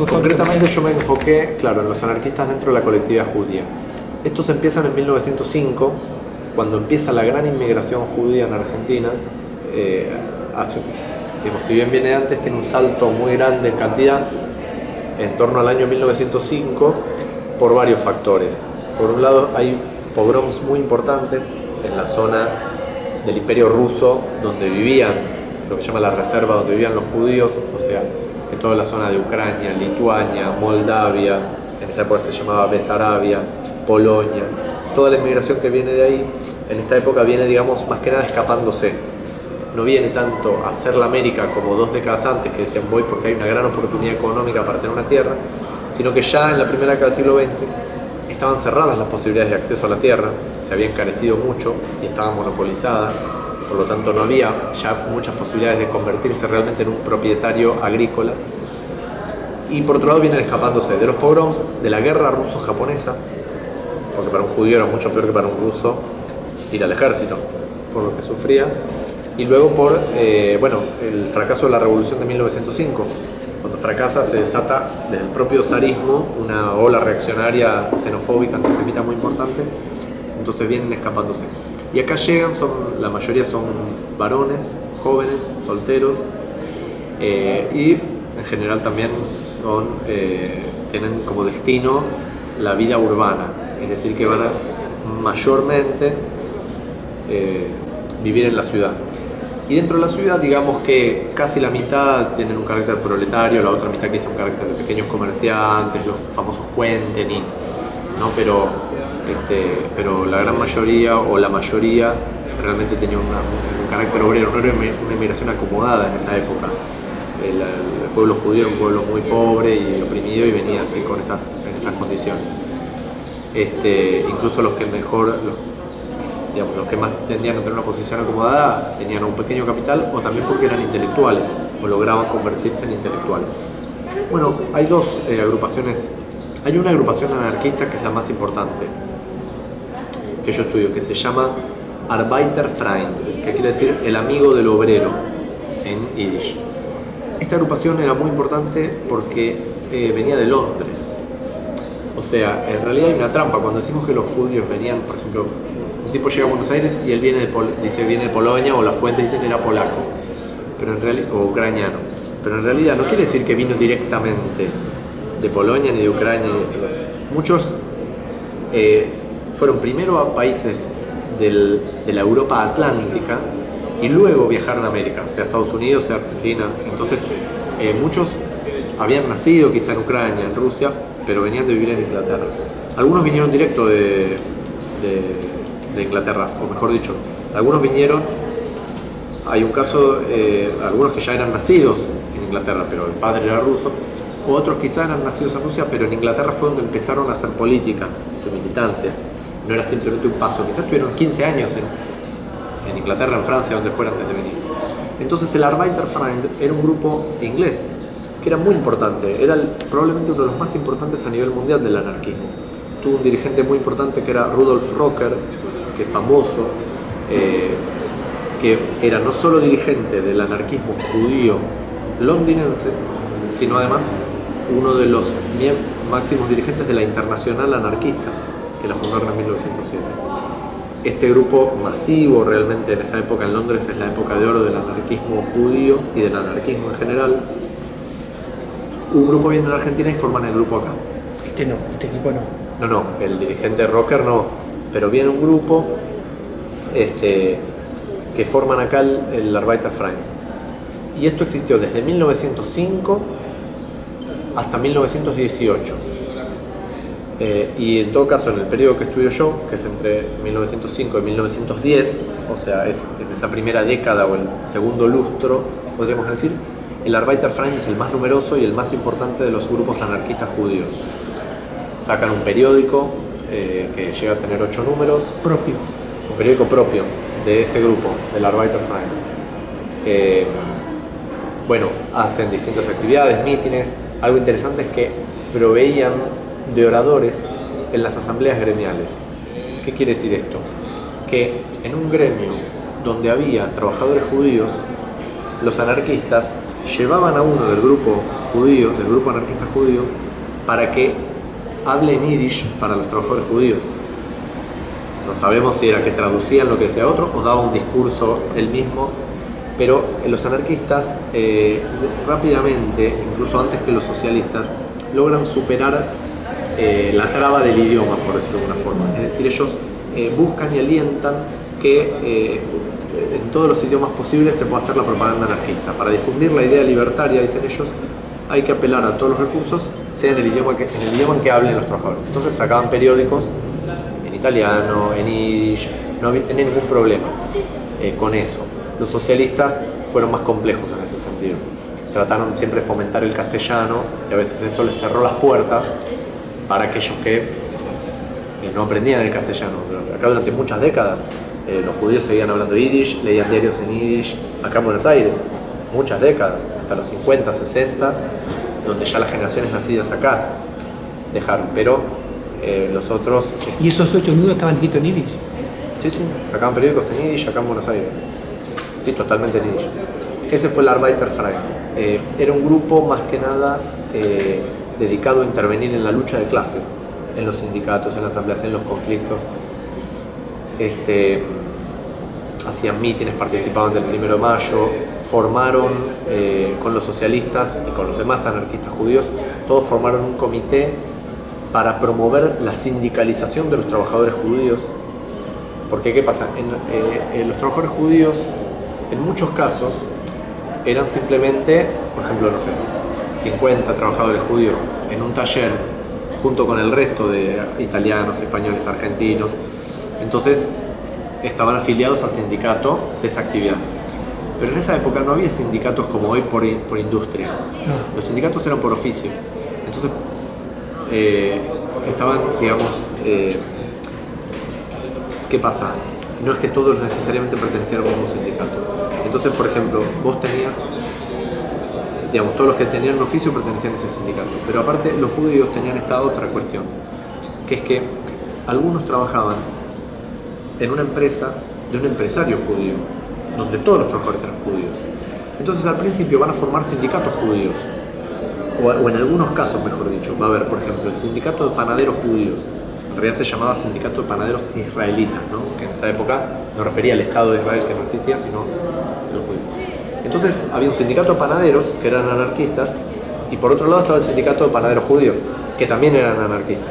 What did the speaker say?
Concretamente yo me enfoqué, claro, en los anarquistas dentro de la colectividad judía. Estos empiezan en 1905, cuando empieza la gran inmigración judía en Argentina. Digamos, si bien viene antes, tiene un salto muy grande en cantidad en torno al año 1905 por varios factores. Por un lado, hay pogroms muy importantes en la zona del Imperio Ruso, donde vivían, lo que se llama la reserva, donde vivían los judíos, o sea, en toda la zona de Ucrania, Lituania, Moldavia, en esa época se llamaba Besarabia, Polonia. Toda la inmigración que viene de ahí, en esta época viene, digamos, más que nada escapándose. No viene tanto a hacer la América como 2 décadas antes, que decían voy porque hay una gran oportunidad económica para tener una tierra, sino que ya en la primera década del siglo XX estaban cerradas las posibilidades de acceso a la tierra, se había encarecido mucho y estaba monopolizada, por lo tanto no había ya muchas posibilidades de convertirse realmente en un propietario agrícola. Y por otro lado vienen escapándose de los pogroms, de la guerra ruso-japonesa, porque para un judío era mucho peor que para un ruso ir al ejército, por lo que sufría, y luego por el fracaso de la revolución de 1905. Cuando fracasa se desata desde el propio zarismo una ola reaccionaria, xenofóbica, antisemita muy importante, entonces vienen escapándose. Y acá llegan, la mayoría son varones, jóvenes, solteros, y en general también tienen como destino la vida urbana, es decir, que van a mayormente vivir en la ciudad. Y dentro de la ciudad, digamos que casi la mitad tienen un carácter proletario, la otra mitad quizá un carácter de pequeños comerciantes, los famosos puentenings, ¿no? Pero la gran mayoría o la mayoría realmente tenía un carácter obrero, no era una inmigración acomodada en esa época. El pueblo judío era un pueblo muy pobre y oprimido y venía así en esas condiciones. Incluso los que más tendían a tener una posición acomodada tenían un pequeño capital, o también porque eran intelectuales o lograban convertirse en intelectuales. Bueno, hay dos agrupaciones. Hay una agrupación anarquista que es la más importante que yo estudio, que se llama Arbeiterfreund, que quiere decir el amigo del obrero en Yiddish. Esta agrupación era muy importante porque venía de Londres. O sea, en realidad hay una trampa. Cuando decimos que los judíos venían, por ejemplo, un tipo llega a Buenos Aires y él viene viene de Polonia, o la fuente dice que era polaco, pero en realidad, o ucraniano. Pero en realidad no quiere decir que vino directamente de Polonia ni de Ucrania. Muchos fueron primero a países de la Europa atlántica y luego viajaron a América, sea Estados Unidos, sea Argentina. Entonces muchos habían nacido quizá en Ucrania, en Rusia, pero venían de vivir en Inglaterra. Algunos vinieron directo de Inglaterra, o mejor dicho, algunos vinieron, hay un caso, algunos que ya eran nacidos en Inglaterra, pero el padre era ruso, o otros quizá eran nacidos en Rusia, pero en Inglaterra fue donde empezaron a hacer política, su militancia. No era simplemente un paso, quizás tuvieron 15 años en Inglaterra, en Francia, donde fuera antes de venir. Entonces el Arbeiterfreund era un grupo inglés, que era muy importante, era probablemente uno de los más importantes a nivel mundial del anarquismo. Tuvo un dirigente muy importante que era Rudolf Rocker, que es famoso, que era no solo dirigente del anarquismo judío londinense, sino además uno de los máximos dirigentes de la Internacional Anarquista, que la fundaron en 1907. Este grupo masivo realmente en esa época en Londres es la época de oro del anarquismo judío y del anarquismo en general. Un grupo viene en Argentina y forman el grupo acá. Este equipo no. No, el dirigente Rocker no, pero viene un grupo que forman acá el Arbeiterfreund. Y esto existió desde 1905 hasta 1918. Y en todo caso, en el periodo que estudio yo, que es entre 1905 y 1910, o sea, es en esa primera década o el segundo lustro, podríamos decir, el Arbeiterfreund es el más numeroso y el más importante de los grupos anarquistas judíos. Sacan un periódico que llega a tener 8 números. Propio. Un periódico propio de ese grupo, del Arbeiterfreund. Hacen distintas actividades, mítines. Algo interesante es que proveían de oradores en las asambleas gremiales. ¿Qué quiere decir esto? Que en un gremio donde había trabajadores judíos, los anarquistas llevaban a uno del grupo judío, del grupo anarquista judío, para que hable en yiddish para los trabajadores judíos. No sabemos si era que traducían lo que decía otro o daba un discurso él mismo, pero los anarquistas rápidamente, incluso antes que los socialistas, logran superar la traba del idioma, por decirlo de alguna forma. Es decir, ellos buscan y alientan que en todos los idiomas posibles se pueda hacer la propaganda anarquista. Para difundir la idea libertaria, dicen ellos, hay que apelar a todos los recursos, sea en el idioma en que hablen los trabajadores. Entonces sacaban periódicos en italiano, en yiddish, no había ningún problema con eso. Los socialistas fueron más complejos en ese sentido. Trataron siempre de fomentar el castellano y a veces eso les cerró las puertas para aquellos que no aprendían el castellano. Pero acá durante muchas décadas los judíos seguían hablando yiddish, leían diarios en yiddish, acá en Buenos Aires, muchas décadas, hasta los 50, 60, donde ya las generaciones nacidas acá dejaron, pero los otros... ¿Y esos 8 nudos estaban escritos en yiddish? Sí, sacaban periódicos en yiddish acá en Buenos Aires. Sí, totalmente en yiddish. Ese fue el Arbeiterverein. Era un grupo más que nada dedicado a intervenir en la lucha de clases, en los sindicatos, en las asambleas, en los conflictos. Hacían mítines, participaban del 1 de mayo, formaron con los socialistas y con los demás anarquistas judíos, todos formaron un comité para promover la sindicalización de los trabajadores judíos. Porque, ¿qué pasa? Los trabajadores judíos, en muchos casos, eran simplemente, por ejemplo, no sé, 50 trabajadores judíos en un taller, junto con el resto de italianos, españoles, argentinos. Entonces, estaban afiliados al sindicato de esa actividad. Pero en esa época no había sindicatos como hoy por industria. No. Los sindicatos eran por oficio. Entonces, estaban, digamos, ¿qué pasa? No es que todos necesariamente pertenecieran a un sindicato. Entonces, por ejemplo, vos tenías, digamos, todos los que tenían un oficio pertenecían a ese sindicato. Pero aparte, los judíos tenían esta otra cuestión, que es que algunos trabajaban en una empresa de un empresario judío, donde todos los trabajadores eran judíos. Entonces, al principio van a formar sindicatos judíos, o en algunos casos, mejor dicho, va a haber, por ejemplo, el sindicato de panaderos judíos. En realidad se llamaba Sindicato de Panaderos Israelitas, ¿no? Que en esa época no refería al Estado de Israel, que no existía, sino a los judíos. Entonces había un sindicato de panaderos, que eran anarquistas, y por otro lado estaba el sindicato de panaderos judíos, que también eran anarquistas.